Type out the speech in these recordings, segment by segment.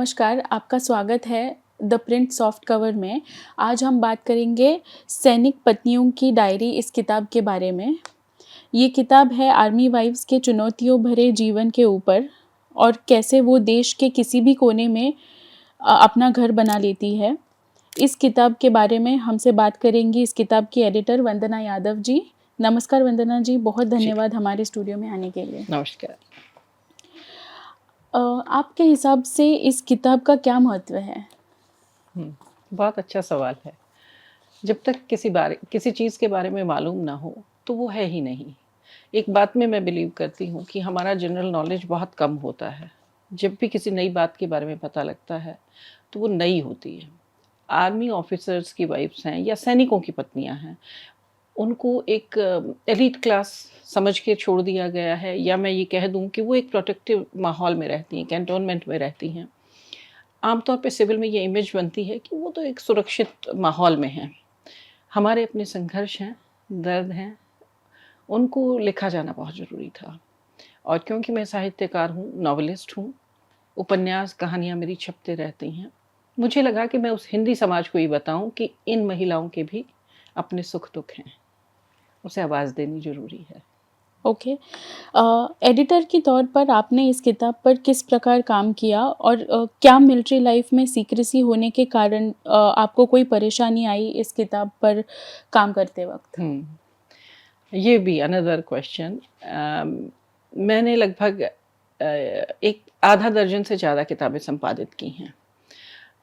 नमस्कार, आपका स्वागत है द प्रिंट सॉफ्ट कवर में। आज हम बात करेंगे सैनिक पत्नियों की डायरी इस किताब के बारे में। ये किताब है आर्मी वाइफ्स के चुनौतियों भरे जीवन के ऊपर और कैसे वो देश के किसी भी कोने में अपना घर बना लेती है। इस किताब के बारे में हमसे बात करेंगी इस किताब की एडिटर वंदना यादव जी। नमस्कार वंदना जी, बहुत जी, धन्यवाद हमारे स्टूडियो में आने के लिए। नमस्कार। आपके हिसाब से इस किताब का क्या महत्व है? बहुत अच्छा सवाल है। जब तक किसी चीज़ के बारे में मालूम ना हो, तो वो है ही नहीं। एक बात में मैं बिलीव करती हूँ कि हमारा जनरल नॉलेज बहुत कम होता है। जब भी किसी नई बात के बारे में पता लगता है, तो वो नई होती है। आर्मी ऑफ़िसर्स की वाइफ़्स हैं या सैनिकों की पत्नियाँ हैं, उनको एक एलीट क्लास समझ के छोड़ दिया गया है, या मैं ये कह दूँ कि वो एक प्रोटेक्टिव माहौल में रहती हैं, कैंटोनमेंट में रहती हैं। आमतौर पे सिविल में ये इमेज बनती है कि वो तो एक सुरक्षित माहौल में हैं। हमारे अपने संघर्ष हैं, दर्द हैं, उनको लिखा जाना बहुत ज़रूरी था। और क्योंकि मैं साहित्यकार हूँ, नॉवेलिस्ट हूँ, उपन्यास, कहानियाँ मेरी छपते रहती हैं। मुझे लगा कि मैं उस हिंदी समाज को ये बताऊँ कि इन महिलाओं के भी अपने सुख-दुःख हैं, उसे आवाज़ देनी ज़रूरी है। ओके। एडिटर के तौर पर आपने इस किताब पर किस प्रकार काम किया और क्या मिलिट्री लाइफ में सीक्रेसी होने के कारण आपको कोई परेशानी आई इस किताब पर काम करते वक़्त? हुँ, ये भी अनदर क्वेश्चन। मैंने लगभग एक आधा दर्जन से ज़्यादा किताबें संपादित की हैं।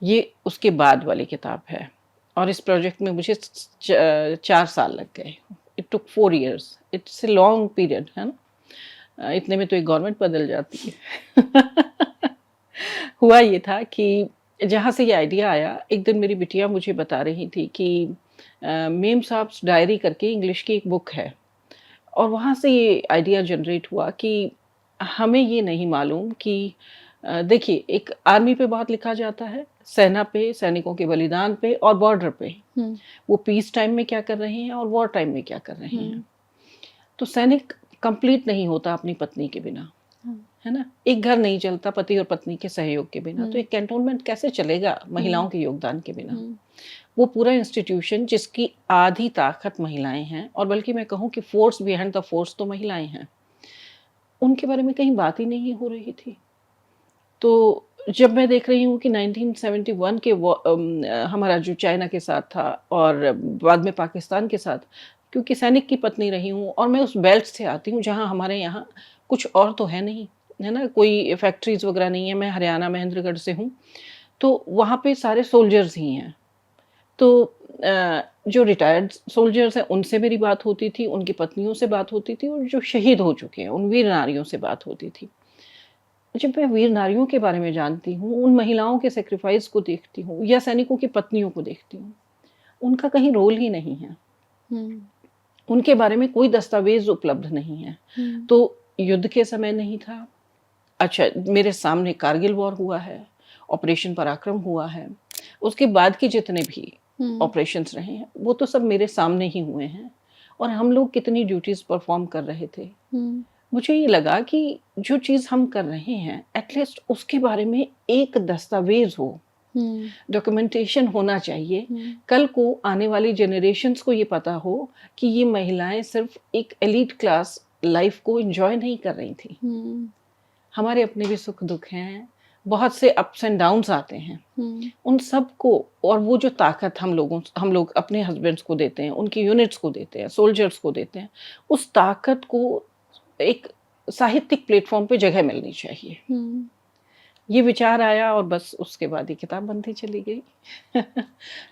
ये उसके बाद वाली किताब है और इस प्रोजेक्ट में मुझे 4 साल लग गए। It took 4 years, it's a long period, है ना? इतने में तो एक गवर्नमेंट बदल जाती है। हुआ ये था कि जहाँ से ये आइडिया आया, एक दिन मेरी बिटिया मुझे बता रही थी कि मेम साहब्स डायरी करके इंग्लिश की एक बुक है, और वहाँ से ये आइडिया जनरेट हुआ कि हमें ये नहीं मालूम कि देखिए, एक आर्मी पे बहुत लिखा जाता है, सेना पे, सैनिकों के बलिदान पे और बॉर्डर पे। हुँ, वो पीस टाइम में क्या कर रहे हैं और वॉर टाइम में क्या कर रहे हैं। हुँ, तो सैनिक कंप्लीट नहीं होता अपनी पत्नी के बिना, हाँ, है ना? एक घर नहीं चलता पति और पत्नी के सहयोग के बिना, तो हुँ, एक कैंटोनमेंट कैसे चलेगा हुँ, महिलाओं के योगदान के बिना? हुँ, वो पूरा इंस्टीट्यूशन जिसकी आधी ताकत महिलाएँ हैं, और बल्कि मैं कहूँ कि फोर्स बिहाइंड द फोर्स तो महिलाएँ हैं, उनके बारे में कहीं बात ही नहीं हो रही थी। तो जब मैं देख रही हूँ कि 1971 के हमारा जो चाइना के साथ था और बाद में पाकिस्तान के साथ, क्योंकि सैनिक की पत्नी रही हूँ और मैं उस बेल्ट से आती हूँ जहाँ हमारे यहाँ कुछ और तो है नहीं, है ना? कोई फैक्ट्रीज़ वगैरह नहीं है, मैं हरियाणा महेंद्रगढ़ से हूँ, तो वहाँ पे सारे सोल्जर्स ही हैं। तो जो रिटायर्ड सोल्जर्स हैं उनसे मेरी बात होती थी, उनकी पत्नियों से बात होती थी, और जो शहीद हो चुके हैं, उन वीर नारियों से बात होती थी। जब मैं वीर नारियों के बारे में जानती हूँ, उन महिलाओं के सैक्रिफाइस को देखती हूँ या सैनिकों की पत्नियों को देखती हूँ, उनका कहीं रोल ही नहीं है। हुँ, उनके बारे में कोई दस्तावेज़ उपलब्ध नहीं है। हुँ, तो युद्ध के समय नहीं था। अच्छा, मेरे सामने कारगिल वॉर हुआ है, ऑपरेशन पराक्रम हुआ है, उसके बाद के जितने भी हुँ, ऑपरेशंस रहे हैं, वो तो सब मेरे सामने ही हुए हैं, और हम लोग कितनी ड्यूटीज़ परफ़ॉर्म कर रहे थे। हुँ, मुझे ये लगा कि जो चीज़ हम कर रहे हैं, एटलीस्ट उसके बारे में एक दस्तावेज़ हो, हुँ, डॉक्यूमेंटेशन होना चाहिए। हुँ, कल को आने वाली जनरेशन्स को ये पता हो कि ये महिलाएँ सिर्फ़ एक एलीट क्लास लाइफ़ को एन्जॉय नहीं कर रही थीं। हुँ, हमारे अपने भी सुख-दुःख हैं, बहुत से अप्स एंड डाउन्स आते हैं। हुँ, उन सबको, और वो जो ताकत हम लोग अपने हस्बैंड्स को देते हैं, उनकी यूनिट्स को देते हैं, सोल्जर्स को देते हैं, उस ताकत को एक साहित्यिक प्लेटफ़ॉर्म पे जगह मिलनी चाहिए। हुँ, ये विचार आया और बस उसके बाद ये किताब बनती चली गई।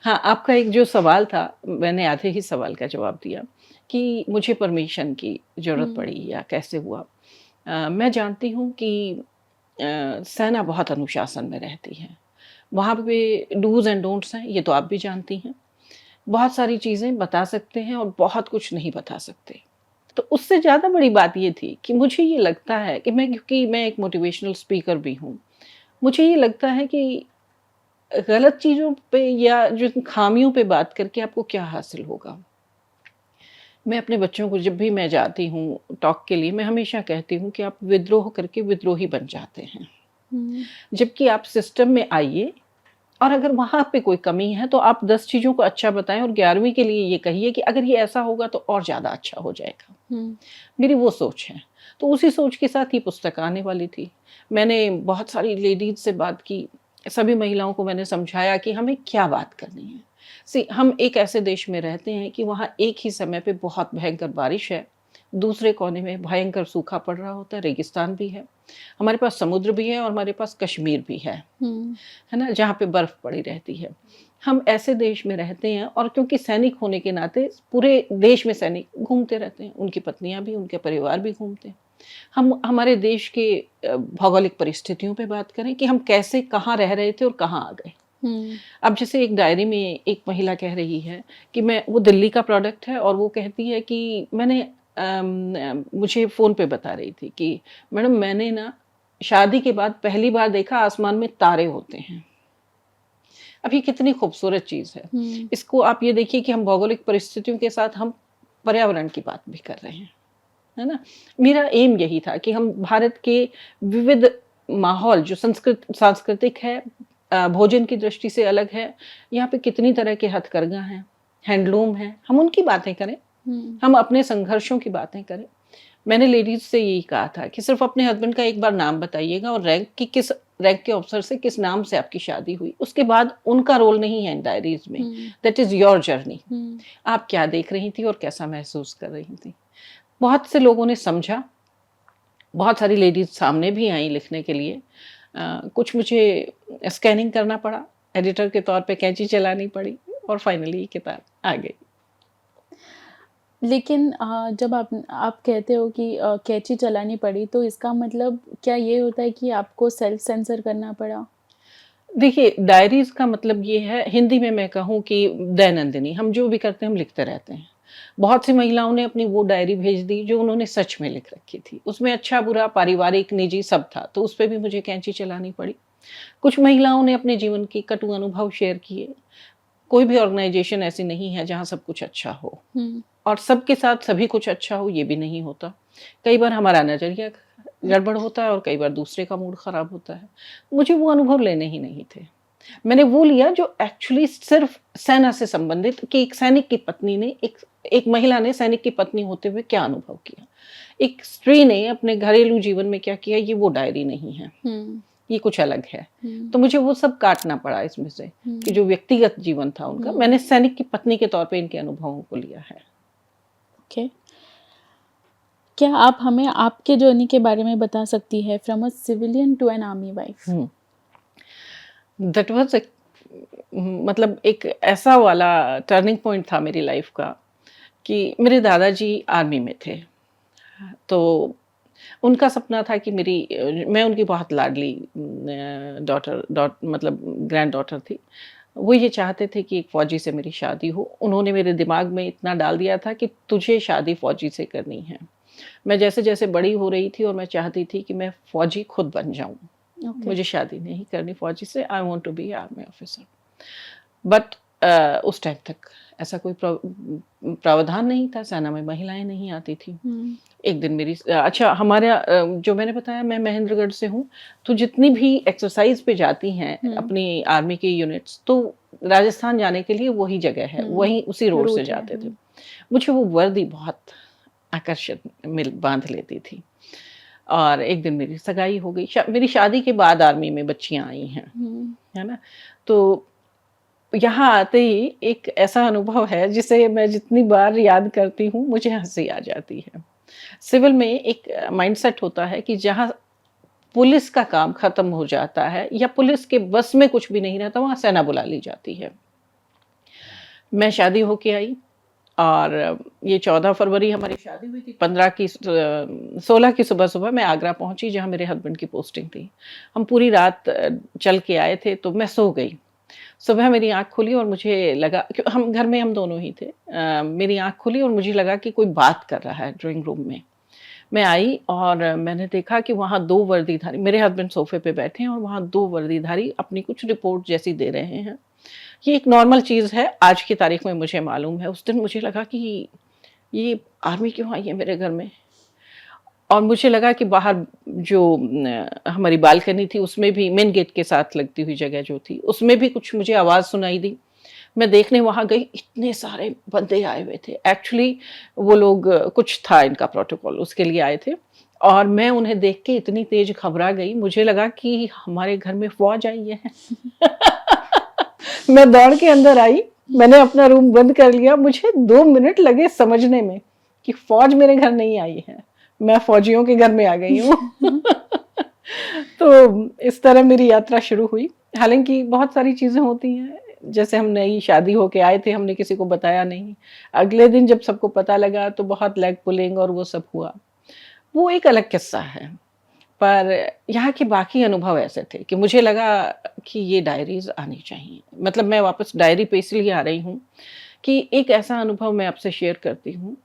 हाँ, आपका एक जो सवाल था, मैंने आधे ही सवाल का जवाब दिया कि मुझे परमिशन की ज़रूरत हुँ, पड़ी या कैसे हुआ। मैं जानती हूँ कि सेना बहुत अनुशासन में रहती है। वहाँ पे डूज़ एंड डोंट्स हैं, ये तो आप भी जानती हैं। बहुत सारी चीज़ें बता सकते हैं और बहुत कुछ नहीं बता सकते। तो उससे ज़्यादा बड़ी बात ये थी कि मुझे ये लगता है कि क्योंकि मैं एक मोटिवेशनल स्पीकर भी हूँ, मुझे ये लगता है कि गलत चीज़ों पे या जो खामियों पे बात करके आपको क्या हासिल होगा? मैं अपने बच्चों को जब भी मैं जाती हूँ टॉक के लिए, मैं हमेशा कहती हूँ कि आप विद्रोह करके विद्रोही बन जाते हैं। जबकि आप सिस्टम में आइए और अगर वहाँ पे कोई कमी है तो आप 10 चीज़ों को अच्छा बताएँ और 11वीं के लिए ये कहिए कि अगर ये ऐसा होगा तो और ज़्यादा अच्छा हो जाएगा। मेरी वो सोच है। तो उसी सोच के साथ ये पुस्तक आने वाली थी। मैंने बहुत सारी लेडीज़ से बात की, सभी महिलाओं को मैंने समझाया कि हमें क्या बात करनी है। हम एक ऐसे देश में रहते हैं कि वहाँ एक ही समय पे बहुत भयंकर बारिश है, दूसरे कोने में भयंकर सूखा पड़ रहा होता है, रेगिस्तान भी है। हमारे पास समुद्र भी है और हमारे पास कश्मीर भी है ना? जहाँ पे बर्फ़ पड़ी रहती है। हम ऐसे देश में रहते हैं और क्योंकि सैनिक होने के नाते पूरे देश में सैनिक घूमते रहते हैं, उनकी पत्नियाँ भी, उनके परिवार भी घूमते हैं। हम हमारे देश के भौगोलिक परिस्थितियों पे बात करें कि हम कैसे कहाँ रह रहे थे और कहाँ आ गए। अब जैसे एक डायरी में एक महिला कह रही है कि मैं वो दिल्ली का प्रोडक्ट है और वो कहती है कि मुझे फ़ोन पे बता रही थी कि मैडम मैंने ना शादी के बाद पहली बार देखा आसमान में तारे होते हैं। अब ये कितनी खूबसूरत चीज़ है। इसको आप ये देखिए कि हम भौगोलिक परिस्थितियों के साथ हम पर्यावरण की बात भी कर रहे हैं, है ना? मेरा एम यही था कि हम भारत के विविध माहौल जो सांस्कृतिक है, भोजन की दृष्टि से अलग है, यहाँ पे कितनी तरह के हथकरघा हैं, हैंडलूम है, हम उनकी बातें करें, हम अपने संघर्षों की बातें करें। मैंने लेडीज़ से यही कहा था कि सिर्फ़ अपने हस्बैंड का एक बार नाम बताइएगा और किस रैंक के ऑफिसर से किस नाम से आपकी शादी हुई। उसके बाद उनका रोल नहीं है इन डायरीज़ में। That is your journey. आप क्या देख रही थी और कैसा महसूस कर रही थी। बहुत से लोगों ने समझा, बहुत सारी लेडीज़ सामने भी आईं लिखने के लिए। कुछ मुझे स्कैनिंग करना पड़ा, एडिटर के तौर पे कैंची चलानी पड़ी और फाइनली ये किताब आ गई। लेकिन जब आप कहते हो कि कैंची चलानी पड़ी, तो इसका मतलब क्या ये होता है कि आपको सेल्फ सेंसर करना पड़ा? देखिए, डायरीज़ का मतलब ये है, हिंदी में मैं कहूँ कि दैनंदिनी, हम जो भी करते हैं, हम लिखते रहते हैं। बहुत सी महिलाओं ने अपनी वो डायरी भेज दी जो उन्होंने सच में लिख रखी थी। उसमें अच्छा-बुरा, पारिवारिक, निजी सब था, तो उस पे भी मुझे कैंची चलानी पड़ी। कुछ महिलाओं ने अपने जीवन के कटु अनुभव शेयर किए। कोई भी ऑर्गेनाइज़ेशन ऐसी नहीं है जहाँ सब कुछ अच्छा हो और सबके साथ सभी कुछ अच्छा हो, ये भी नहीं होता। कई बार हमारा नज़रिया गड़बड़ होता है और कई बार दूसरे का मूड ख़राब होता है। मुझे वो अनुभव लेने ही नहीं थे। मैंने वो लिया जो एक्चुअली सिर्फ़ सेना से संबंधित कि एक सैनिक की पत्नी ने एक महिला ने सैनिक की पत्नी होते हुए क्या अनुभव किया। एक स्त्री ने अपने घरेलू जीवन में क्या किया, ये वो डायरी नहीं है। ये कुछ अलग है। तो मुझे वो सब काटना पड़ा इसमें से कि जो व्यक्तिगत जीवन था उनका, मैंने सैनिक की पत्नी के तौर पे इनके अनुभवों को लिया है। ओके। क्या आप हमें आपके जर्नी के बारे में बता सकती हैं, from a civilian to an army wife? That was मतलब एक ऐसा वाला टर्निंग पॉइंट था मेरी लाइफ़ का कि मेरे दादाजी आर्मी में थे। तो उनका सपना था कि मैं उनकी बहुत लाडली मतलब ग्रैंड डॉटर थी। वो ये चाहते थे कि एक फ़ौजी से मेरी शादी हो। उन्होंने मेरे दिमाग में इतना डाल दिया था कि तुझे शादी फ़ौजी से करनी है। मैं जैसे-जैसे बड़ी हो रही थी और मैं चाहती थी कि मैं फ़ौजी खुद बन जाऊँ। मुझे शादी नहीं करनी फ़ौजी से, I want to be army officer. But उस टाइम तक ऐसा कोई प्रावधान नहीं था, सेना में महिलाएँ नहीं आती थीं। एक दिन अच्छा हमारा जो मैंने बताया मैं महेंद्रगढ़ से हूँ, तो जितनी भी एक्सरसाइज़ पे जाती हैं अपनी आर्मी की यूनिट्स, तो राजस्थान जाने के लिए वही जगह है, वहीं उसी रोड से जाते थे। मुझे वो वर्दी बहुत आकर्षित बाँध लेती थी और एक दिन मेरी सगाई हो गई। मेरी शादी के बाद आर्मी में बच्चियाँ आई हैं, है ना? तो यहाँ आते ही एक ऐसा अनुभव है जिसे मैं जितनी बार याद करती हूँ, मुझे हँसी आ जाती है। सिविल में एक माइंडसेट होता है कि जहाँ पुलिस का काम खत्म हो जाता है या पुलिस के बस में कुछ भी नहीं रहता, वहाँ सेना बुला ली जाती है। मैं शादी होके आई और ये 14 फरवरी हमारी शादी हुई थी। 16 की सुबह-सुबह मैं आगरा पहुँची जहाँ मेरे हस्बैंड की पोस्टिंग थी। हम पूरी रात चल के आए थे तो मैं सो गई। सुबह मेरी आँख खुली और मुझे लगा कि हम घर में हम दोनों ही थे। मेरी आँख खुली और मुझे लगा कि कोई बात कर रहा है ड्राइंग रूम में। मैं आई और मैंने देखा कि वहाँ 2 वर्दीधारी, मेरे हस्बैंड सोफ़े पे बैठे हैं और वहाँ 2 वर्दीधारी अपनी कुछ रिपोर्ट जैसी दे रहे हैं। ये एक नॉर्मल चीज़ है, आज की तारीख में मुझे मालूम है। उस दिन मुझे लगा कि ये आर्मी क्यों आई है मेरे घर में? और मुझे लगा कि बाहर जो हमारी बालकनी थी उसमें भी मेन गेट के साथ लगती हुई जगह जो थी उसमें भी कुछ मुझे आवाज़ सुनाई दी। मैं देखने वहाँ गई, इतने सारे बंदे आए हुए थे। एक्चुअली वो लोग कुछ था इनका प्रोटोकॉल उसके लिए आए थे और मैं उन्हें देख के इतनी तेज़ घबरा गई, मुझे लगा कि हमारे घर में फ़ौज आई है। मैं दौड़ के अंदर आई, मैंने अपना रूम बंद कर लिया। मुझे 2 मिनट लगे समझने में कि फ़ौज मेरे घर नहीं आई है, मैं फ़ौजियों के घर में आ गई हूँ। तो इस तरह मेरी यात्रा शुरू हुई। हालाँकि बहुत सारी चीज़ें होती हैं, जैसे हम नई शादी होके आए थे, हमने किसी को बताया नहीं। अगले दिन जब सबको पता लगा तो बहुत लेग पुलिंग और वो सब हुआ। वो एक अलग किस्सा है। पर यहाँ के बाकी अनुभव ऐसे थे कि मुझे लगा कि ये डायरीज़ आनी चाहिए। मतलब मैं वापस डायरी पे इसलिए आ रही हूँ कि एक ऐसा अनुभव मैं आपसे शेयर करती हूँ।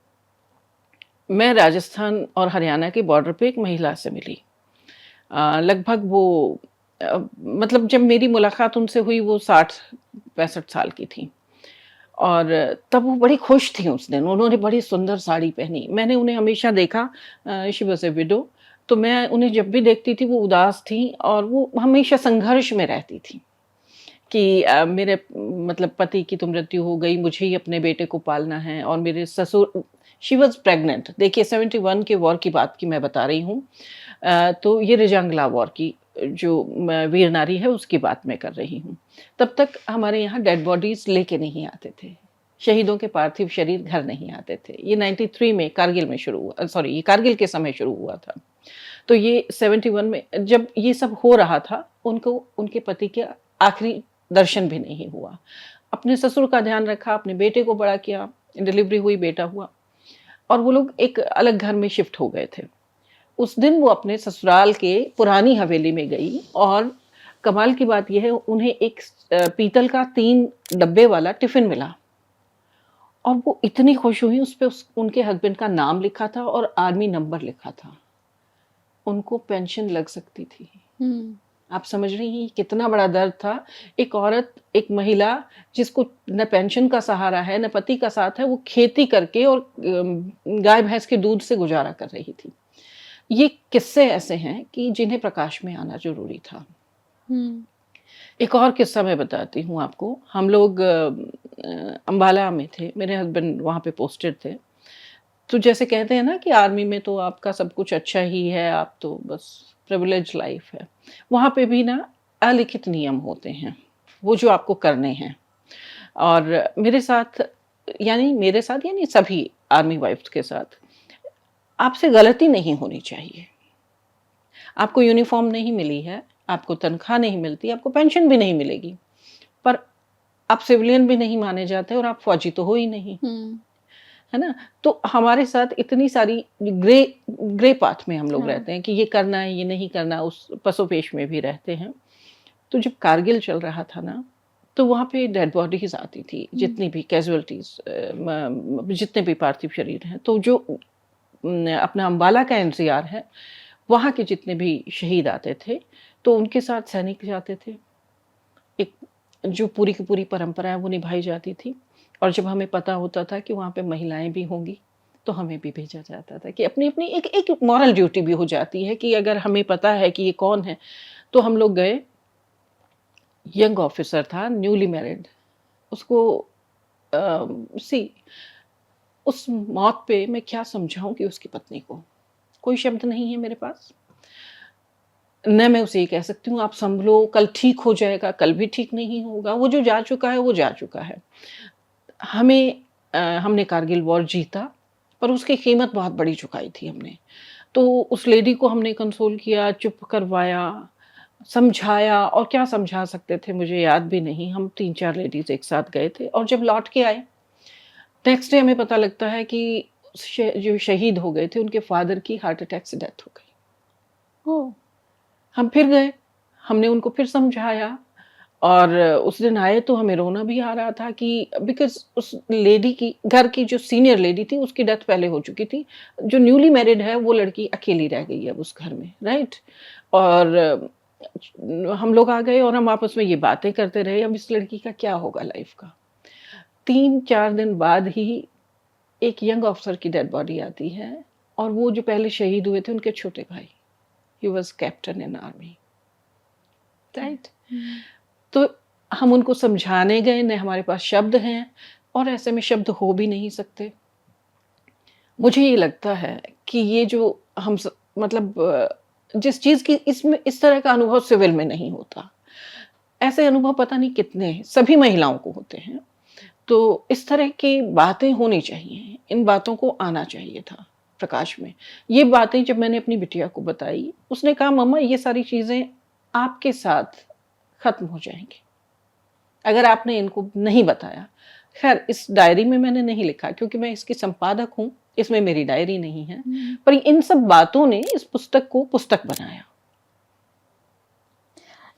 मैं राजस्थान और हरियाणा के बॉर्डर पे एक महिला से मिली। लगभग वो मतलब जब मेरी मुलाकात उनसे हुई वो 60-65 साल की थीं और तब वो बड़ी खुश थीं उस दिन। उन्होंने बड़ी सुंदर साड़ी पहनी। मैंने उन्हें हमेशा देखा शी वाज़ अ विडो, तो मैं उन्हें जब भी देखती थी वो उदास थीं और वो हमेशा संघर्ष में रहती थीं कि मेरे मतलब पति की तो मृत्यु हो गई, मुझे ही अपने बेटे को पालना है और मेरे ससुर शी वाज़ प्रेग्नेंट। देखिए 71 के वॉर की बात की मैं बता रही हूँ। तो ये रजांगला वॉर की जो वीर नारी है उसकी बात मैं कर रही हूँ। तब तक हमारे यहाँ डेड बॉडीज़ लेके नहीं आते थे। शहीदों के पार्थिव शरीर घर नहीं आते थे। ये 93 में कारगिल में शुरू हुआ, सॉरी ये कारगिल के समय शुरू हुआ था। तो ये 71 में जब ये सब हो रहा था, उनको उनके पति के आखिरी दर्शन भी नहीं हुआ। अपने ससुर का ध्यान रखा, अपने बेटे को बड़ा किया, डिलीवरी हुई, बेटा हुआ और वो लोग एक अलग घर में शिफ्ट हो गए थे। उस दिन वो अपने ससुराल के पुरानी हवेली में गई और कमाल की बात ये है उन्हें एक पीतल का 3 डब्बे वाला टिफ़िन मिला और वो इतनी खुश हुई उस पे उस उनके हस्बैंड का नाम लिखा था और आर्मी नंबर लिखा था। उनको पेंशन लग सकती थी। हुँ। आप समझ रही हैं कितना बड़ा दर्द था। एक औरत, एक महिला जिसको न पेंशन का सहारा है, न पति का साथ है, वो खेती करके और गाय-भैंस के दूध से गुज़ारा कर रही थी। ये किस्से ऐसे हैं कि जिन्हें प्रकाश में आना ज़रूरी था। हुँ। एक और किस्सा मैं बताती हूँ आपको। हम लोग अम्बाला में थे, मेरे हस्बैंड वहाँ पे पोस्टेड थे। तो जैसे कहते हैं ना कि आर्मी में तो आपका सब कुछ अच्छा ही है, आप तो बस प्रिविलेज्ड लाइफ़ है। वहाँ पे भी ना अलिखित नियम होते हैं, वो जो आपको करने हैं। और मेरे साथ यानी सभी आर्मी वाइफ़्स के साथ, आपसे गलती नहीं होनी चाहिए। आपको यूनिफ़ॉर्म नहीं मिली है, आपको तनख्वाह नहीं मिलती, आपको पेंशन भी नहीं मिलेगी, पर आप सिविलियन भी नहीं माने जाते और आप फ़ौजी तो हो ही नहीं, हुँ। है ना? तो हमारे साथ इतनी सारी ग्रे ग्रे पाथ में हम लोग हाँ। रहते हैं कि ये करना है, ये नहीं करना, उस पसोपेश में भी रहते हैं। तो जब कारगिल चल रहा था ना, तो वहाँ पे डेड बॉडीज़ आती थी, हुँ। जितनी भी कैज़ुअल्टीज़ जितने भी पार्थिव शरीर हैं, तो जो अपना अम्बाला का एनसीआर है, वहाँ के जितने भी शहीद आते थे, तो उनके साथ सैनिक जाते थे। एक जो पूरी की पूरी परंपरा है वो निभाई जाती थी और जब हमें पता होता था कि वहाँ पे महिलाएँ भी होंगी, तो हमें भी भेजा जाता था कि अपनी-अपनी एक एक मॉरल ड्यूटी भी हो जाती है कि अगर हमें पता है कि ये कौन है, तो हम लोग गए। यंग ऑफिसर था, न्यूली मैरिड। उसको सी उस मौत पे मैं क्या समझाऊँ उसकी पत्नी को? कोई शब्द नहीं है मेरे पास। न मैं उसे ये कह सकती हूँ आप सँभलो, कल ठीक हो जाएगा, कल भी ठीक नहीं होगा। वो जो जा चुका है, वो जा चुका है। हमने कारगिल वॉर जीता, पर उसकी कीमत बहुत बड़ी चुकाई थी हमने। तो उस लेडी को हमने कंसोल किया, चुप करवाया, समझाया और क्या समझा सकते थे मुझे याद भी नहीं। हम 3-4 लेडीज़ एक साथ गए थे और जब लौट के आए, नेक्स्ट डे हमें पता लगता है कि जो शहीद हो गए थे, उनके फादर की हार्ट अटैक से डेथ हो गई। ओह! हम फिर गए, हमने उनको फिर समझाया और उस दिन आए तो हमें रोना भी आ रहा था कि बिकॉज़ उस लेडी की घर की जो सीनियर लेडी थी उसकी डेथ पहले हो चुकी थी। जो न्यूली मैरिड है वो लड़की अकेली रह गई है अब उस घर में, राइट? और हम लोग आ गए और हम आपस में ये बातें करते रहे अब इस लड़की का क्या होगा लाइफ़ का। 3-4 दिन बाद ही एक यंग ऑफिसर की डेड बॉडी आती है और वो जो पहले शहीद हुए थे उनके छोटे भाई, he was captain in army, right. तो हम उनको समझाने गए, न हमारे पास शब्द हैं, और ऐसे में शब्द हो भी नहीं सकते। मुझे ये लगता है कि ये जो मतलब जिस चीज़ की इसमें इस तरह का अनुभव सिविल में नहीं होता, ऐसे अनुभव पता नहीं कितने हैं, सभी महिलाओं को होते हैं। तो इस तरह की बातें होनी चाहिए, इन बातों को आना चाहिए था प्रकाश में। ये बातें जब मैंने अपनी बिटिया को बताई, उसने कहा मम्मा ये सारी चीज़ें आपके साथ खत्म हो जाएँगी, अगर आपने इनको नहीं बताया। ख़ैर इस डायरी में मैंने नहीं लिखा क्योंकि मैं इसकी संपादक हूँ, इसमें मेरी डायरी नहीं है, पर इन सब बातों ने इस पुस्तक को पुस्तक बनाया।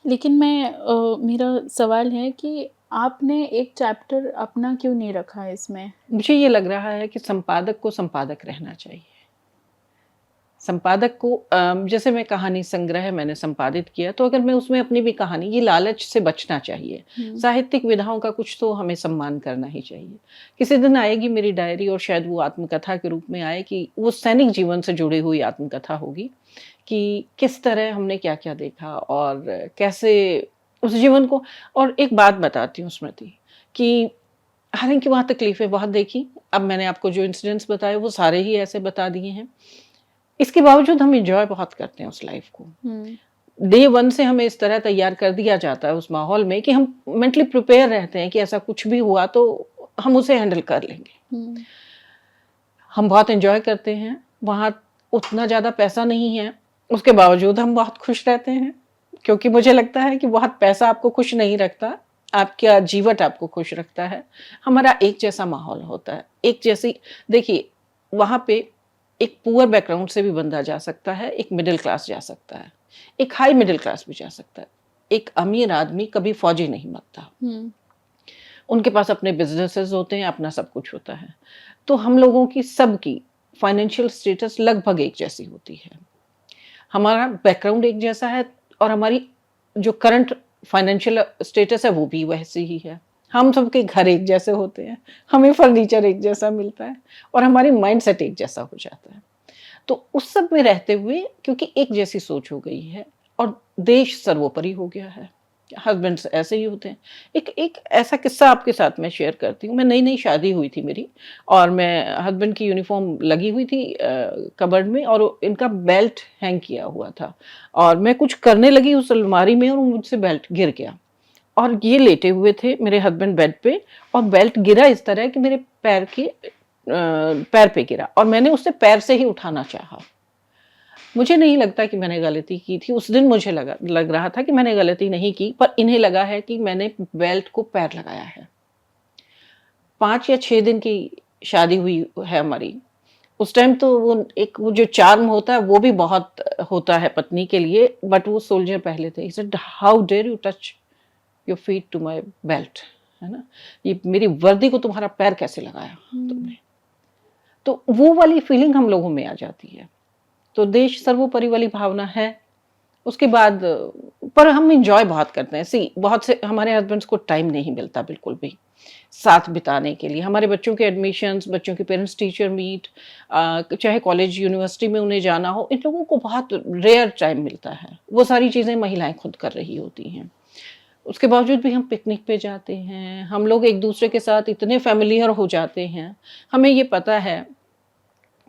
लेकिन मेरा सवाल है कि आपने एक चैप्टर अपना क्यों नहीं रखा इसमें? मुझे ये लग रहा है कि संपादक को संपादक रहना चाहिए। संपादक को जैसे मैं कहानी संग्रह मैंने संपादित किया, तो अगर मैं उसमें अपनी भी कहानी, ये लालच से बचना चाहिए। साहित्यिक विधाओं का कुछ तो हमें सम्मान करना ही चाहिए। किसी दिन आएगी मेरी डायरी और शायद वो आत्मकथा के रूप में आए, कि वो सैनिक जीवन से जुड़ी हुई आत्मकथा होगी कि किस तरह हमने क्या-क्या देखा और कैसे उस जीवन को। और एक बात बताती हूँ स्मृति, कि हालाँकि वहाँ तकलीफ़ें बहुत देखी, अब मैंने आपको जो इंसिडेंट्स बताए वो सारे ही ऐसे बता दिए हैं। इसके बावजूद हम एन्जॉय बहुत करते हैं उस लाइफ़ को। डे 1 से हमें इस तरह तैयार कर दिया जाता है उस माहौल में कि हम मेंटली प्रिपेयर रहते हैं कि ऐसा कुछ भी हुआ तो हम उसे हैंडल कर लेंगे। हम बहुत एन्जॉय करते हैं, वहाँ उतना ज़्यादा पैसा नहीं है, उसके बावजूद हम बहुत खुश रहते हैं, क्योंकि मुझे लगता है कि बहुत पैसा आपको खुश नहीं रखता, आपका जीवट आपको खुश रखता है। हमारा एक जैसा माहौल होता है, एक जैसी, देखिए वहाँ पे एक पुअर बैकग्राउंड से भी बंदा जा सकता है, एक मिडिल क्लास जा सकता है, एक हाई मिडिल क्लास भी जा सकता है। एक अमीर आदमी कभी फौजी नहीं बनता। उनके पास अपने बिज़नेसेस होते हैं, अपना सब कुछ होता है। तो हम लोगों की सबकी फाइनेंशियल स्टेटस लगभग एक जैसी होती है। हमारा बैकग्राउंड एक जैसा है और हमारी जो करंट फाइनेंशियल स्टेटस है वो भी वैसी ही है। हम सबके घर एक जैसे होते हैं, हमें फर्नीचर एक जैसा मिलता है और हमारी माइंडसेट एक जैसा हो जाता है। तो उस सब में रहते हुए, क्योंकि एक जैसी सोच हो गई है और देश सर्वोपरि हो गया है, हस्बैंड्स ऐसे ही होते हैं। एक एक ऐसा किस्सा आपके साथ मैं शेयर करती हूँ। मैं नई-नई शादी हुई थी मेरी, और मैं हस्बैंड की यूनिफ़ॉर्म लगी हुई थी कबर्ड में, और इनका बेल्ट हैंग किया हुआ था, और मैं कुछ करने लगी उस अलमारी में और मुझसे बेल्ट गिर गया, और ये लेटे हुए थे मेरे हस्बैंड बेड पे, और बेल्ट गिरा इस तरह कि मेरे पैर पे गिरा, और मैंने उसे पैर से ही उठाना चाहा। मुझे नहीं लगता कि मैंने गलती की थी। उस दिन मुझे लग रहा था कि मैंने गलती नहीं की, पर इन्हें लगा है कि मैंने बेल्ट को पैर लगाया है। 5 या 6 दिन की शादी हुई है हमारी। उस टाइम तो वो जो चार्म होता है वो भी बहुत होता है पत्नी के लिए, बट वो सोल्जर पहले थे। He said how dare you touch your feet to my belt, है ना? ये मेरी वर्दी को तुम्हारा पैर कैसे लगाया तुमने? तो वो वाली फीलिंग हम लोगों में आ जाती है। तो देश सर्वोपरि वाली भावना है। उसके बाद पर हम एन्जॉय बहुत करते हैं। बहुत से हमारे हस्बैंड्स को टाइम नहीं मिलता बिल्कुल भी साथ बिताने के लिए। हमारे बच्चों के एडमिशन्स, बच्चों के पेरेंट्स टीचर मीट, चाहे कॉलेज यूनिवर्सिटी में उन्हें जाना हो, इन लोगों को बहुत रेयर टाइम मिलता है। वो सारी चीज़ें महिलाएँ खुद कर रही होती हैं। उसके बावजूद भी हम पिकनिक पे जाते हैं। हम लोग एक-दूसरे के साथ इतने फ़ैमिलियर हो जाते हैं। हमें ये पता है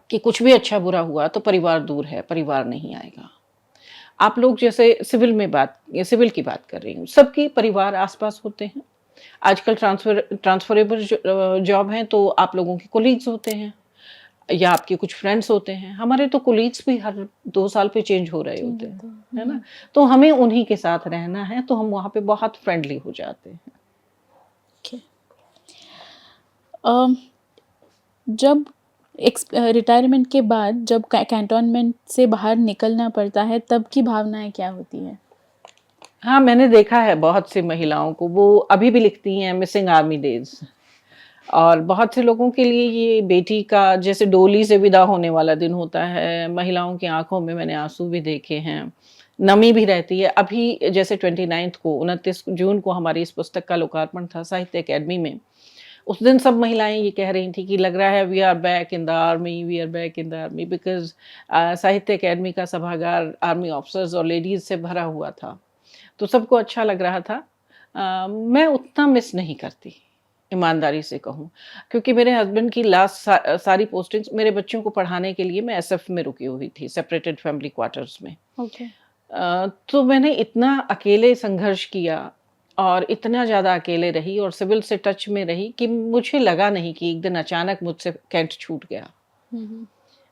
कि कुछ भी अच्छा-बुरा हुआ तो परिवार दूर है, परिवार नहीं आएगा। आप लोग जैसे सिविल की बात कर रही हूँ, सबके परिवार आस-पास होते हैं। आजकल ट्रांसफरेबल जॉब हैं, तो आप लोगों के कोलीग्स होते हैं या आपके कुछ फ्रेंड्स होते हैं। हमारे तो कोलीग्स भी हर 2 साल पे चेंज हो रहे होते हैं, है ना? तो हमें उन्हीं के साथ रहना है, तो हम वहाँ पे बहुत फ्रेंडली हो जाते हैं। ओके। जब रिटायरमेंट के बाद जब कैंटोनमेंट से बाहर निकलना पड़ता है, तब की भावनाएँ क्या होती हैं? हाँ, मैंने देखा है बहुत सी महिलाओं को, वो अभी भी लिखती हैं मिसिंग आर्मी डेज़, और बहुत से लोगों के लिए ये बेटी का जैसे डोली से विदा होने वाला दिन होता है। महिलाओं की आँखों में मैंने आँसू भी देखे हैं, नमी भी रहती है। अभी जैसे 29 को 29 जून को हमारी इस पुस्तक का लोकार्पण था साहित्य अकेडमी में, उस दिन सब महिलाएं ये कह रही थी कि लग रहा है we are back in the army, we are back in the army, because Sahitya Akademi का सभागार आर्मी ऑफिसर्स और लेडीज से भरा हुआ था, तो सबको अच्छा लग रहा था। मैं उतना मिस नहीं करती, ईमानदारी से कहूँ, क्योंकि मेरे हस्बैंड की लास्ट सारी पोस्टिंग्स मेरे बच्चों को पढ़ाने के लिए मैं एसएफ में रुकी हुई थी, सेपरेटेड फैमिली क्वार्टर्स में। ओके। तो मैंने इतना अकेले संघर्ष किया और इतना ज़्यादा अकेले रही और सिविल से टच में रही कि मुझे लगा नहीं कि एक दिन अचानक मुझसे कैंट छूट गया।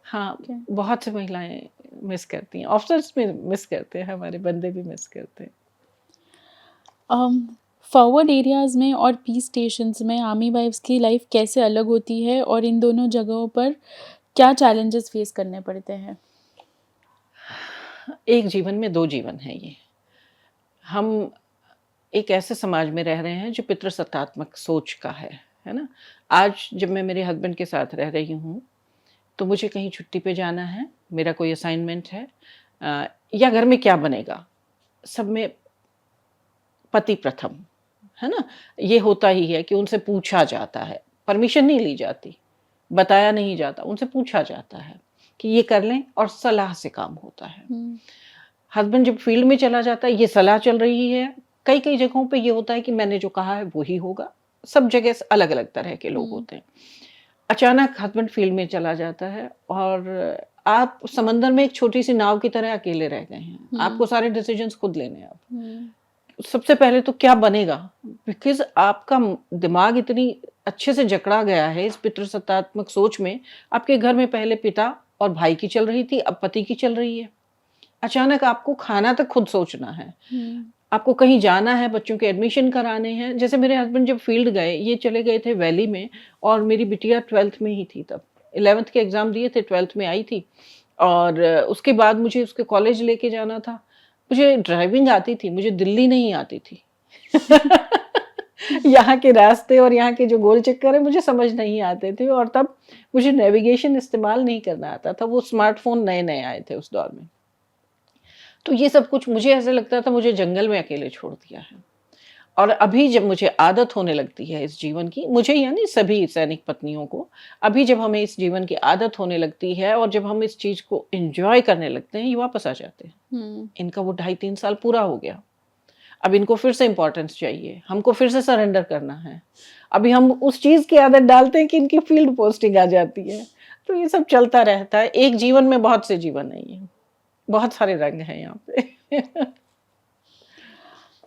हाँ, ओके। बहुत सी महिलाएं मिस करती हैं, ऑफिसर्स भी मिस करते हैं, हमारे बंदे भी मिस करते हैं। फॉरवर्ड एरियाज़ में और पीस स्टेशंस में आर्मी वाइफ्स की लाइफ कैसे अलग होती है और इन दोनों जगहों पर क्या चैलेंजेस फेस करने पड़ते हैं? एक जीवन में दो जीवन है ये। हम एक ऐसे समाज में रह रहे हैं जो पितृसत्तात्मक सोच का है ना? आज जब मैं मेरे हस्बैंड के साथ रह रही हूँ, तो मुझे कहीं छुट्टी पे जाना है, मेरा कोई असाइनमेंट है, या घर में क्या बनेगा, सब में पति प्रथम, है ना? ये होता ही है कि उनसे पूछा जाता है, परमिशन नहीं ली जाती, बताया नहीं जाता, उनसे पूछा जाता है कि ये कर लें और सलाह से काम होता है। हस्बैंड जब फील्ड में चला जाता है, ये सलाह चल रही है, कई-कई जगहों पे ये होता है कि मैंने जो कहा है वो ही होगा, सब जगह अलग-अलग तरह के लोग होते हैं। अचानक हस्बैंड फील्ड में चला जाता है और आप समंदर में एक छोटी-सी नाव की तरह अकेले रह गए हैं, आपको सारे डिसीजंस खुद लेने हैं अब। सबसे पहले तो क्या बनेगा? बिकॉज़ आपका दिमाग इतनी अच्छे से जकड़ा गया है इस पितृसत्तात्मक सोच में, आपके घर में पहले पिता और भाई की चल रही थी, अब पति की चल रही है। अचानक आपको खाना तक खुद सोचना है। आपको कहीं जाना है, बच्चों के एडमिशन कराने हैं। जैसे मेरे हस्बैंड जब फील्ड गए, ये चले गए थे वैली में और मेरी बिटिया 12th में ही थी तब। 11th के एग्ज़ाम दिए थे, 12th में आई थी और उसके बाद मुझे उसके कॉलेज लेके जाना था। मुझे ड्राइविंग आती थी, मुझे दिल्ली नहीं आती थी। यहाँ के रास्ते और यहाँ के जो गोल चक्कर है मुझे समझ नहीं आते थे और तब मुझे नेविगेशन इस्तेमाल नहीं करना आता था। वो स्मार्टफ़ोन नए-नए आए थे उस दौर में। तो ये सब कुछ मुझे ऐसा लगता था मुझे जंगल में अकेले छोड़ दिया है। और अभी जब मुझे आदत होने लगती है इस जीवन की, मुझे यानी सभी सैनिक पत्नियों को, अभी जब हमें इस जीवन की आदत होने लगती है और जब हम इस चीज़ को एन्जॉय करने लगते हैं, ये वापस आ जाते हैं। इनका वो 2.5-3 साल पूरा हो गया। अब इनको फिर से इम्पोर्टेंस चाहिए, हमको फिर से सरेंडर करना है। अभी हम उस चीज़ की आदत डालते हैं कि इनकी फील्ड पोस्टिंग आ जाती है। तो ये सब चलता रहता है। एक जीवन में बहुत से जीवन है ये। बहुत सारे रंग हैं यहाँ पे।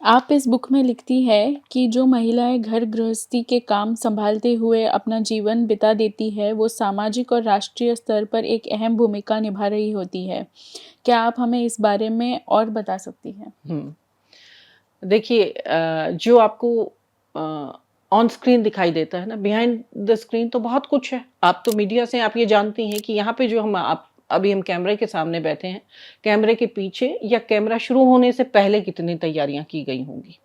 आप इस बुक में लिखती है कि जो महिलाएं घर गृहस्थी के काम संभालते हुए अपना जीवन बिता देती है, वो सामाजिक और राष्ट्रीय स्तर पर एक अहम भूमिका निभा रही होती है। क्या आप हमें इस बारे में और बता सकती हैं? देखिए जो आपको ऑन स्क्रीन दिखाई देता है ना, बिहाइंड द स्क्रीन तो बहुत कुछ है। आप तो मीडिया से आप ये जानती हैं कि यहाँ पे जो हम आप अभी हम कैमरे के सामने बैठे हैं, कैमरे के पीछे या कैमरा शुरू होने से पहले कितनी तैयारियां की गई होंगी।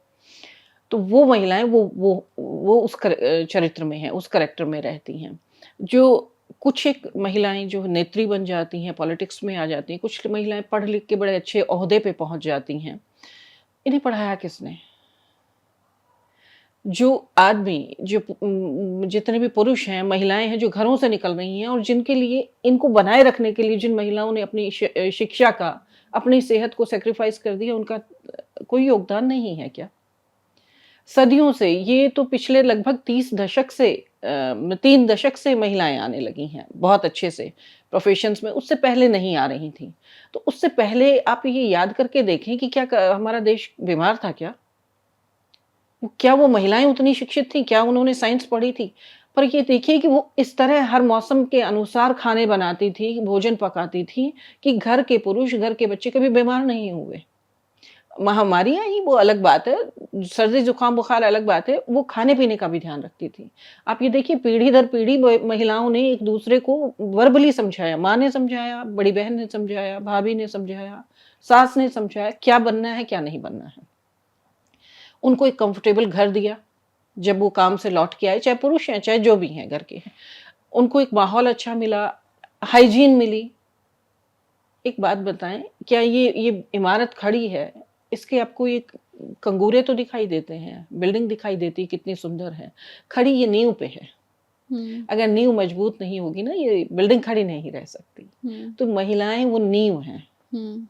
तो वो महिलाएं वो उस चरित्र में हैं, उस कैरेक्टर में रहती हैं। जो कुछ एक महिलाएं जो नेत्री बन जाती हैं, पॉलिटिक्स में आ जाती हैं, कुछ महिलाएं पढ़ लिख के बड़े अच्छे ओहदे पे पहुंच जाती हैं। इन्हें पढ़ाया किसने? जो आदमी जितने भी पुरुष हैं, महिलाएँ हैं जो घरों से निकल रही हैं और जिनके लिए इनको बनाए रखने के लिए जिन महिलाओं ने अपनी शिक्षा का, अपनी सेहत को सैक्रिफाइस कर दिया, उनका कोई योगदान नहीं है क्या? सदियों से ये तो पिछले लगभग 30 दशक से 3 दशक से महिलाएँ आने लगी हैं, बहुत अच्छे से प्रोफ़ेशंस में, उससे पहले नहीं आ रही थीं। तो उससे पहले आप ये याद करके देखें कि क्या क हमारा देश बीमार था क्या? क्या वो महिलाएँ उतनी शिक्षित थीं? क्या उन्होंने साइंस पढ़ी थी? पर ये देखिए कि वो इस तरह हर मौसम के अनुसार खाने बनाती थी, भोजन पकाती थी कि घर के पुरुष, घर के बच्चे कभी बीमार नहीं हुए। महामारियाँ ही वो अलग बात है, सर्दी, जुकाम, बुखार अलग बात है, वो खाने-पीने का भी ध्यान रखती थी। आप ये देखिए पीढ़ी दर पीढ़ी महिलाओं ने एक-दूसरे को वर्बली समझाया, माँ ने समझाया, बड़ी बहन ने समझाया, भाभी ने समझाया, सास ने समझाया, क्या बनना है, क्या नहीं बनना है। उनको एक कंफर्टेबल घर दिया, जब वो काम से लौट के आए, चाहे पुरुष हैं, चाहे जो भी हैं घर के हैं। उनको एक माहौल अच्छा मिला, हाइजीन मिली। एक बात बताएँ, क्या ये इमारत खड़ी है, इसके आपको एक कंगूरे तो दिखाई देते हैं, बिल्डिंग दिखाई देती कितनी सुंदर है, खड़ी ये नींव पे है। अगर नींव मजबूत नहीं होगी ना, ये बिल्डिंग खड़ी नहीं रह सकती। तो महिलाएं वो नींव हैं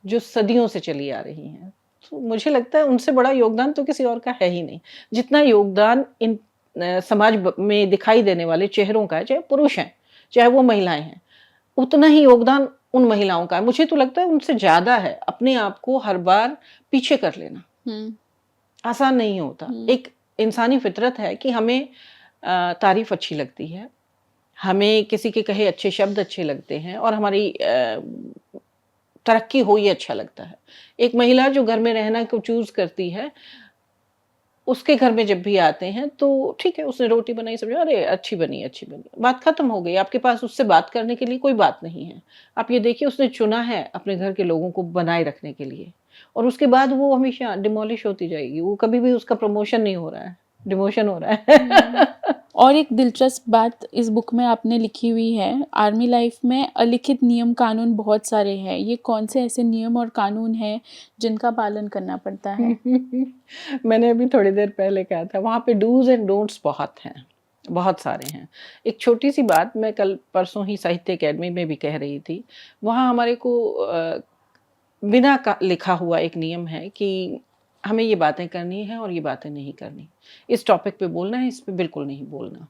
जो सदियों से चली आ रही हैं। तो मुझे लगता है उनसे बड़ा योगदान तो किसी और का है ही नहीं। जितना योगदान इन समाज में दिखाई देने वाले चेहरों का है, चाहे पुरुष हैं, चाहे वो महिलाएं हैं, उतना ही योगदान उन महिलाओं का है। मुझे तो लगता है उनसे ज्यादा है। अपने आप को हर बार पीछे कर लेना आसान नहीं होता। एक इंसानी फितरत है कि हमें तारीफ अच्छी लगती है, हमें किसी के कहे अच्छे शब्द अच्छे लगते हैं, और हमारी तरक्की हो ये अच्छा लगता है। एक महिला जो घर में रहना को चूज करती है, उसके घर में जब भी आते हैं तो ठीक है, उसने रोटी बनाई, सब्जी, अरे अच्छी बनी, अच्छी बनी, बात खत्म हो गई। आपके पास उससे बात करने के लिए कोई बात नहीं है। आप ये देखिए, उसने चुना है अपने घर के लोगों को बनाए रखने के लिए, और उसके बाद वो हमेशा डिमोलिश होती जाएगी। वो कभी भी, उसका प्रमोशन नहीं हो रहा है, डिमोशन हो रहा है। और एक दिलचस्प बात इस बुक में आपने लिखी हुई है, आर्मी लाइफ में अलिखित नियम कानून बहुत सारे हैं। ये कौन से ऐसे नियम और कानून हैं जिनका पालन करना पड़ता है? मैंने अभी थोड़ी देर पहले कहा था, वहाँ पे डूज एंड डोंट्स बहुत हैं, बहुत सारे हैं। एक छोटी सी बात मैं कल परसों ही साहित्य अकेडमी में भी कह रही थी। वहाँ हमारे को बिना लिखा हुआ एक नियम है कि हमें ये बातें करनी है और ये बातें नहीं करनी। इस टॉपिक पे बोलना है, इस पे बिल्कुल नहीं बोलना।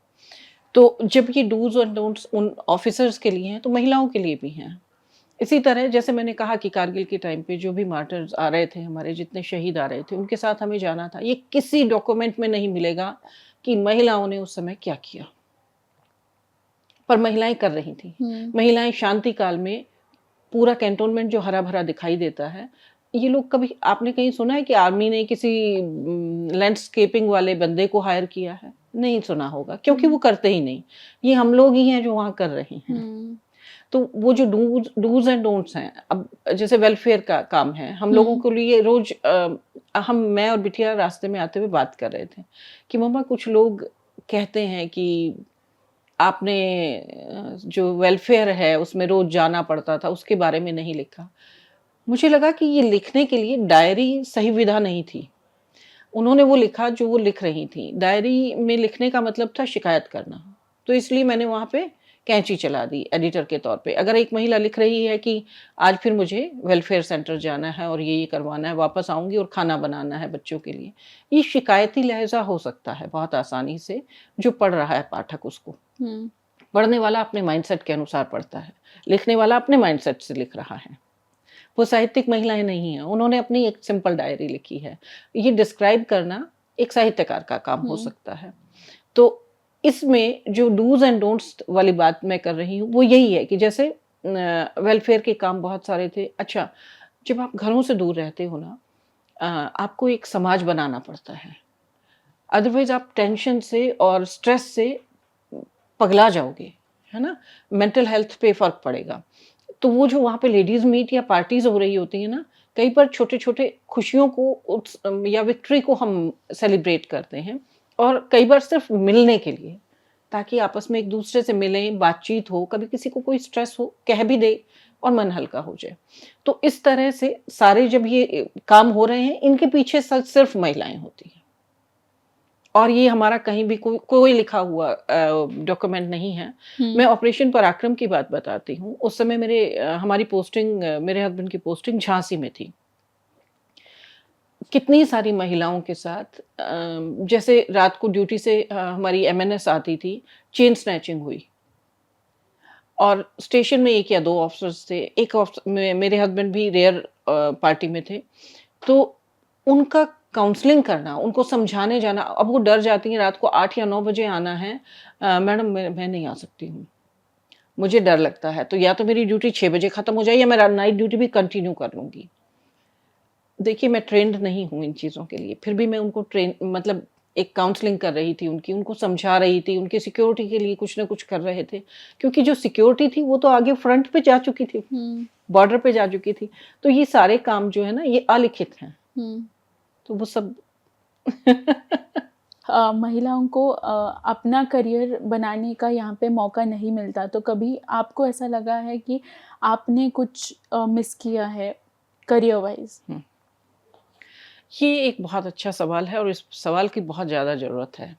तो जब ये डूज और डोंट्स उन ऑफिसर्स के लिए हैं, तो महिलाओं के लिए भी हैं। इसी तरह जैसे मैंने कहा कि कारगिल के टाइम पे जो भी मार्टर्स आ रहे थे, हमारे जितने शहीद आ रहे थे, उनके साथ हमें जाना था। ये किसी डॉक्यूमेंट में नहीं मिलेगा कि महिलाओं ने उस समय क्या किया, पर महिलाएं कर रही थी। महिलाएं शांति काल में पूरा कैंटोनमेंट जो हरा भरा दिखाई देता है, ये लोग, कभी आपने कहीं सुना है कि आर्मी ने किसी लैंडस्केपिंग वाले बंदे को हायर किया है? नहीं सुना होगा, क्योंकि वो करते ही नहीं। ये हम लोग ही हैं जो वहां कर रहे हैं। तो वो जो डूज एंड डोंट्स हैं, अब जैसे वेलफेयर का काम है, हम लोगों के लिए रोज मैं और बिटिया रास्ते में आते हुए बात कर रहे थे कि मम्मा, कुछ लोग कहते हैं कि आपने जो वेलफेयर है उसमें रोज जाना पड़ता था, उसके बारे में नहीं लिखा। मुझे लगा कि ये लिखने के लिए डायरी सही विधा नहीं थी। उन्होंने वो लिखा जो वो लिख रही थी। डायरी में लिखने का मतलब था शिकायत करना। तो इसलिए मैंने वहाँ पे कैंची चला दी एडिटर के तौर पे। अगर एक महिला लिख रही है कि आज फिर मुझे वेलफेयर सेंटर जाना है और ये करवाना है, वापस आऊँगी और खाना बनाना है बच्चों के लिए, ये शिकायती लहज़ा हो सकता है बहुत आसानी से, जो पढ़ रहा है पाठक उसको। पढ़ने वाला अपने माइंडसेट के अनुसार पढ़ता है, लिखने वाला अपने माइंडसेट से लिख रहा है। वो साहित्यिक महिलाएं नहीं हैं, उन्होंने अपनी एक सिंपल डायरी लिखी है। ये डिस्क्राइब करना एक साहित्यकार का काम हो सकता है। तो इसमें जो डूज एंड डोंट्स वाली बात मैं कर रही हूँ, वो यही है कि जैसे वेलफेयर के काम बहुत सारे थे। अच्छा, जब आप घरों से दूर रहते हो ना, आपको एक समाज बनाना पड़ता है, अदरवाइज आप टेंशन से और स्ट्रेस से पगला जाओगे, है ना? मेंटल हेल्थ पे फर्क पड़ेगा। तो वो जो वहाँ पे लेडीज मीट या पार्टीज हो रही होती है ना, कई बार छोटे छोटे खुशियों को या विक्ट्री को हम सेलिब्रेट करते हैं, और कई बार सिर्फ मिलने के लिए, ताकि आपस में एक दूसरे से मिलें, बातचीत हो, कभी किसी को कोई स्ट्रेस हो कह भी दे और मन हल्का हो जाए। तो इस तरह से सारे जब ये काम हो रहे हैं, इनके पीछे सिर्फ महिलाएं होती हैं, और ये हमारा कहीं भी कोई लिखा हुआ डॉक्यूमेंट नहीं है। मैं ऑपरेशन पराक्रम की बात बताती हूँ। उस समय हमारी पोस्टिंग, मेरे हस्बैंड की पोस्टिंग झांसी में थी। कितनी सारी महिलाओं के साथ जैसे रात को ड्यूटी से हमारी एमएनएस आती थी, चेन स्नैचिंग हुई, और स्टेशन में 1 या 2 ऑफिसर्स थे। एक मेरे हस्बैंड भी रेयर पार्टी में थे, तो उनका काउंसलिंग करना, उनको समझाने जाना। अब वो डर जाती हैं, रात को 8 या 9 बजे आना है, मैडम मैं नहीं आ सकती हूँ, मुझे डर लगता है, तो या तो मेरी ड्यूटी 6 बजे खत्म हो जाए या मैं नाइट ड्यूटी भी कंटिन्यू कर लूँगी। देखिए, मैं ट्रेंड नहीं हूँ इन चीज़ों के लिए, फिर भी मैं उनको मतलब एक काउंसलिंग कर रही थी उनकी, उनको समझा रही थी, उनकी सिक्योरिटी के लिए कुछ ना कुछ कर रहे थे, क्योंकि जो सिक्योरिटी थी वो तो आगे फ्रंट पे जा चुकी थी, बॉर्डर पे जा चुकी थी। तो ये सारे काम जो है ना, ये अलिखित हैं। तो वो सब महिलाओं को अपना करियर बनाने का यहाँ पे मौका नहीं मिलता, तो कभी आपको ऐसा लगा है कि आपने कुछ मिस किया है करियर वाइज? ये एक बहुत अच्छा सवाल है और इस सवाल की बहुत ज़्यादा ज़रूरत है।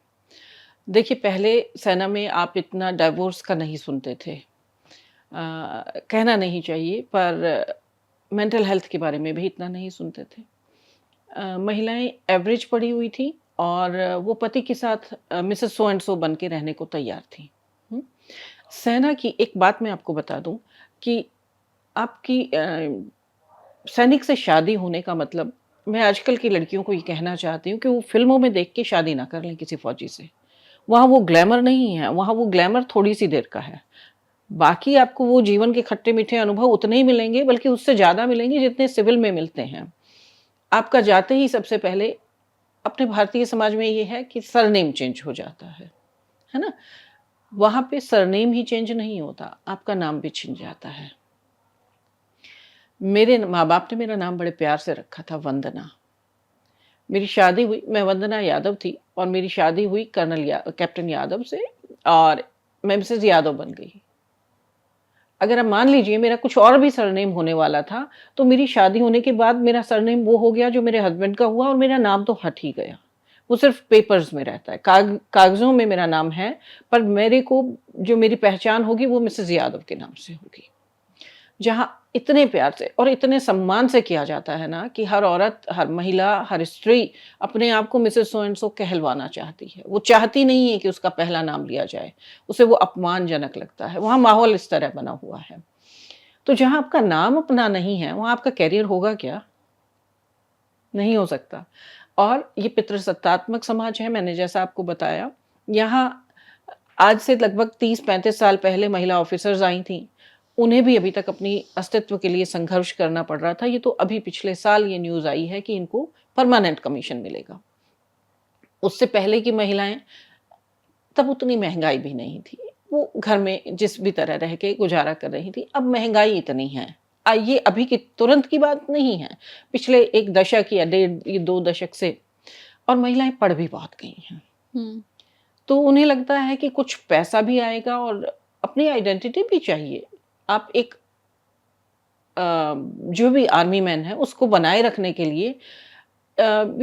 देखिए, पहले सेना में आप इतना डाइवोर्स का नहीं सुनते थे। कहना नहीं चाहिए, पर मेंटल हेल्थ के बारे में भी इतना नहीं सुनते थे। महिलाएँ एवरेज पढ़ी हुई थीं और वो पति के साथ मिसेज़ सो एंड सो बन के रहने को तैयार थीं। हुँ? सेना की एक बात मैं आपको बता दूँ कि आपकी सैनिक से शादी होने का मतलब, मैं आजकल की लड़कियों को ये कहना चाहती हूँ कि वो फ़िल्मों में देख के शादी ना कर लें किसी फ़ौजी से। वहाँ वो ग्लैमर नहीं है, वहाँ वो ग्लैमर थोड़ी-सी देर का है। बाकी आपको वो जीवन के खट्टे-मीठे अनुभव उतने ही मिलेंगे, बल्कि उससे ज़्यादा मिलेंगे जितने सिविल में मिलते हैं। आपका जाते ही सबसे पहले अपने भारतीय समाज में ये है कि सरनेम चेंज हो जाता है ना? वहाँ पे सरनेम ही चेंज नहीं होता, आपका नाम भी छिन जाता है। मेरे माँ-बाप ने मेरा नाम बड़े प्यार से रखा था वंदना। मेरी शादी हुई, मैं वंदना यादव थी और मेरी शादी हुई कैप्टन यादव से और मैं मिसेज़ यादव बन गई। अगर आप मान लीजिए मेरा कुछ और भी सरनेम होने वाला था, तो मेरी शादी होने के बाद मेरा सरनेम वो हो गया जो मेरे हस्बैंड का हुआ और मेरा नाम तो हट ही गया। वो सिर्फ़ पेपर्स में रहता है, कागज़ों में मेरा नाम है, पर मेरे को जो मेरी पहचान होगी वो मिसेज़ यादव के नाम से होगी। जहाँ इतने प्यार से और इतने सम्मान से किया जाता है ना कि हर औरत, हर महिला, हर स्त्री अपने आप को मिसेज़ सो एंड सो कहलवाना चाहती है। वो चाहती नहीं है कि उसका पहला नाम लिया जाए, उसे वो अपमानजनक लगता है। वहाँ माहौल इस तरह बना हुआ है। तो जहाँ आपका नाम अपना नहीं है, वहाँ आपका करियर होगा क्या? नहीं हो सकता। और ये पितृसत्तात्मक समाज है, मैंने जैसा आपको बताया। यहाँ आज से लगभग 30-35 साल पहले महिला ऑफ़िसर्स आई थीं। उन्हें भी अभी तक अपनी अस्तित्व के लिए संघर्ष करना पड़ रहा था। ये तो अभी पिछले साल ये न्यूज़ आई है कि इनको परमानेंट कमीशन मिलेगा। उससे पहले की महिलाएँ, तब उतनी महँगाई भी नहीं थी। वो घर में जिस भी तरह रह के गुज़ारा कर रही थीं। अब महँगाई इतनी है। ये अभी की तुरंत की बात नहीं है। पिछले 1 दशक या डेढ़ ये 2 दशक से, और महिलाएँ पढ़ भी बहुत गई हैं। हुँ। तो उन्हें लगता है कि कुछ पैसा भी आएगा और अपनी आइडेंटिटी भी चाहिए। आप एक जो भी आर्मी मैन है उसको बनाए रखने के लिए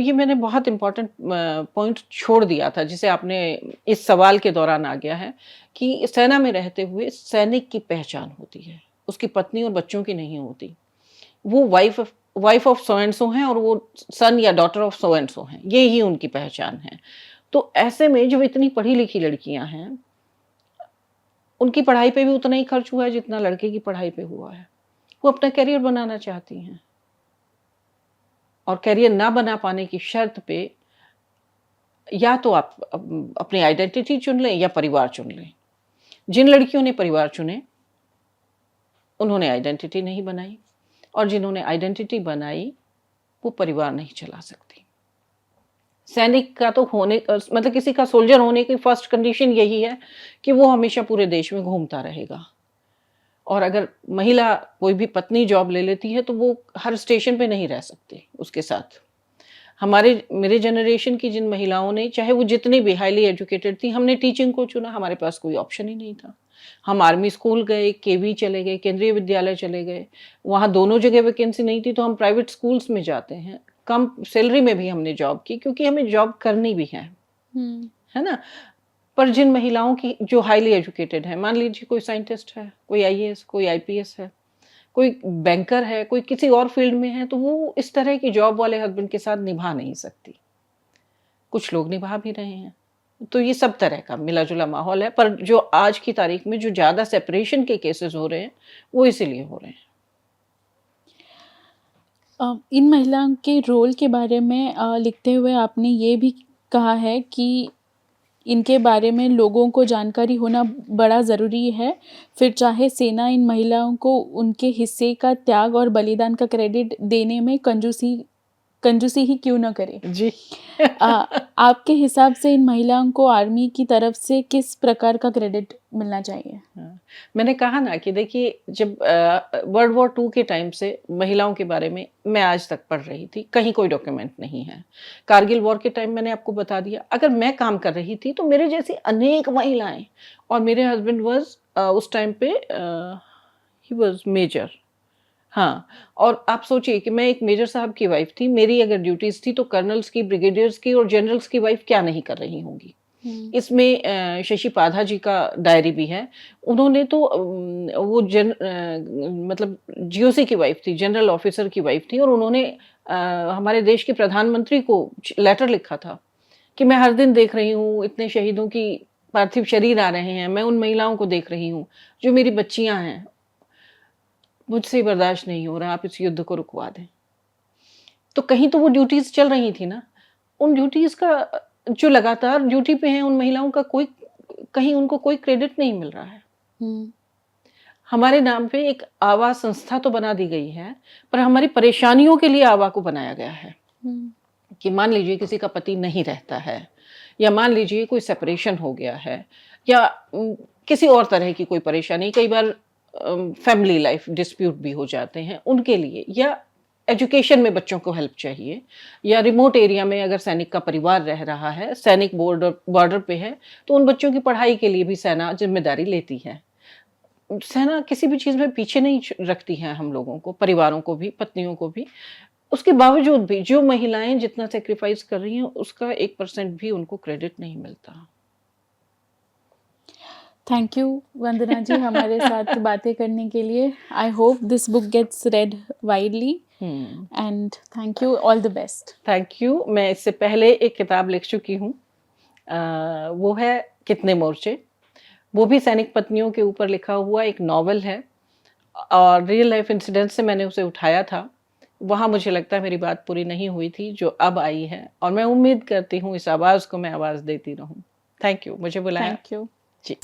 ये मैंने बहुत इम्पोर्टेंट पॉइंट छोड़ दिया था जिसे आपने इस सवाल के दौरान आ गया है कि सेना में रहते हुए सैनिक की पहचान होती है, उसकी पत्नी और बच्चों की नहीं होती। वो wife of so and so हैं और वो सन या daughter of so and so हैं, ये ही उनकी पहचान है। तो ऐसे में जो इतनी पढ़ी-लिखी लड़कियाँ हैं, उनकी पढ़ाई पे भी उतना ही खर्च हुआ है जितना लड़के की पढ़ाई पे हुआ है। वो अपना करियर बनाना चाहती हैं और करियर ना बना पाने की शर्त पे या तो आप अपनी आइडेंटिटी चुन लें या परिवार चुन लें। जिन लड़कियों ने परिवार चुने, उन्होंने आइडेंटिटी नहीं बनाई, और जिन्होंने आइडेंटिटी बनाई, वो परिवार नहीं चला सकती। सैनिक का तो होने मतलब किसी का सोल्जर होने की फर्स्ट कंडीशन यही है कि वो हमेशा पूरे देश में घूमता रहेगा। और अगर महिला कोई भी पत्नी जॉब ले लेती है तो वो हर स्टेशन पे नहीं रह सकती उसके साथ। मेरे जनरेशन की जिन महिलाओं ने, चाहे वो जितनी भी हाईली एजुकेटेड थी, हमने टीचिंग को चुना, हमारे पास कोई ऑप्शन ही नहीं था। हम आर्मी स्कूल गए, केवी चले गए, केंद्रीय विद्यालय चले गए। वहाँ दोनों जगह वैकेंसी नहीं थी तो हम प्राइवेट स्कूल्स में जाते हैं। कम सैलरी में भी हमने जॉब की क्योंकि हमें जॉब करनी भी हुँ। है ना? पर जिन महिलाओं की जो हाईली एजुकेटेड है, मान लीजिए कोई साइंटिस्ट है, कोई आईएएस, कोई आईपीएस है, कोई बैंकर है, कोई किसी और फील्ड में है, तो वो इस तरह की जॉब वाले हस्बैंड के साथ निभा नहीं सकती। कुछ लोग निभा भी रहे हैं। तो ये सब तरह का मिला-जुला माहौल है, पर जो आज की तारीख में जो ज़्यादा सेपरेशन के केसेज़ हो रहे हैं, वो इसीलिए हो रहे हैं। इन महिलाओं के रोल के बारे में लिखते हुए आपने ये भी कहा है कि इनके बारे में लोगों को जानकारी होना बड़ा ज़रूरी है, फिर चाहे सेना इन महिलाओं को उनके हिस्से का त्याग और बलिदान का क्रेडिट देने में कंजूसी कंजूसी ही क्यों ना करे। जी। आपके हिसाब से इन महिलाओं को आर्मी की तरफ से किस प्रकार का क्रेडिट मिलना चाहिए? हाँ, मैंने कहा ना कि देखिए, जब वर्ल्ड वॉर 2 के टाइम से महिलाओं के बारे में मैं आज तक पढ़ रही थी, कहीं कोई डॉक्यूमेंट नहीं है। कारगिल वॉर के टाइम मैंने आपको बता दिया, अगर मैं काम कर रही थी तो मेरे जैसी अनेक महिलाएँ, और मेरे हस्बैंड वाज़ उस टाइम पे ही वाज़ मेजर, हाँ, और आप सोचिए कि मैं एक मेजर साहब की वाइफ़ थी, मेरी अगर ड्यूटीज़ थी तो कर्नल्स की, ब्रिगेडियर्स की और जनरल्स की वाइफ़ क्या नहीं कर रही होंगी। इसमें शशि पाधा जी का डायरी भी है। उन्होंने तो वो मतलब जीओसी की वाइफ़ थी, जनरल ऑफ़िसर की वाइफ़ थी और उन्होंने हमारे देश के प्रधानमंत्री को लेटर लिखा था कि मैं हर दिन देख रही हूँ, इतने शहीदों की पार्थिव शरीर आ रहे हैं, मैं उन महिलाओं को देख रही हूँ, जो मेरी बच्चियाँ हैं। मुझसे बर्दाश्त नहीं हो रहा, आप इस युद्ध को रुकवा दें। तो कहीं तो वो ड्यूटीज़ चल रही थी ना, उन ड्यूटीज़ का जो लगातार ड्यूटी पे हैं उन महिलाओं का कोई कहीं उनको कोई क्रेडिट नहीं मिल रहा है। हमारे नाम पे एक आवा संस्था तो बना दी गई है, पर हमारी परेशानियों के लिए आवा को बनाया गया है। कि मान लीजिए किसी का पति नहीं रहता है या मान लीजिए कोई सेपरेशन हो गया है या किसी और तरह की कोई परेशानी, कई बार फैमिली लाइफ डिस्प्यूट भी हो जाते हैं उनके लिए, या एजुकेशन में बच्चों को हेल्प चाहिए, या रिमोट एरिया में अगर सैनिक का परिवार रह रहा है, सैनिक बॉर्डर पे है, तो उन बच्चों की पढ़ाई के लिए भी सेना जिम्मेदारी लेती है। सेना किसी भी चीज़ में पीछे नहीं रखती है हम लोगों को, परिवारों को भी, पत्नियों को भी। उसके बावजूद भी जो महिलाएं जितना सेक्रीफाइस कर रही हैं उसका 1% भी उनको क्रेडिट नहीं मिलता। थैंक यू वंदना जी हमारे साथ बातें करने के लिए। I hope this book gets read widely and thank you, all the best. Thank you. मैं इससे पहले एक किताब लिख चुकी हूँ, वो है कितने मोर्चे। वो भी सैनिक पत्नियों के ऊपर लिखा हुआ एक नॉवल है और रियल लाइफ इंसिडेंट से मैंने उसे उठाया था। वहाँ मुझे लगता है मेरी बात पूरी नहीं हुई थी जो अब आई है, और मैं उम्मीद करती हूँ इस आवाज़ को मैं आवाज़ देती रहूँ। थैंक यू, मुझे बुलाया। Thank you ji.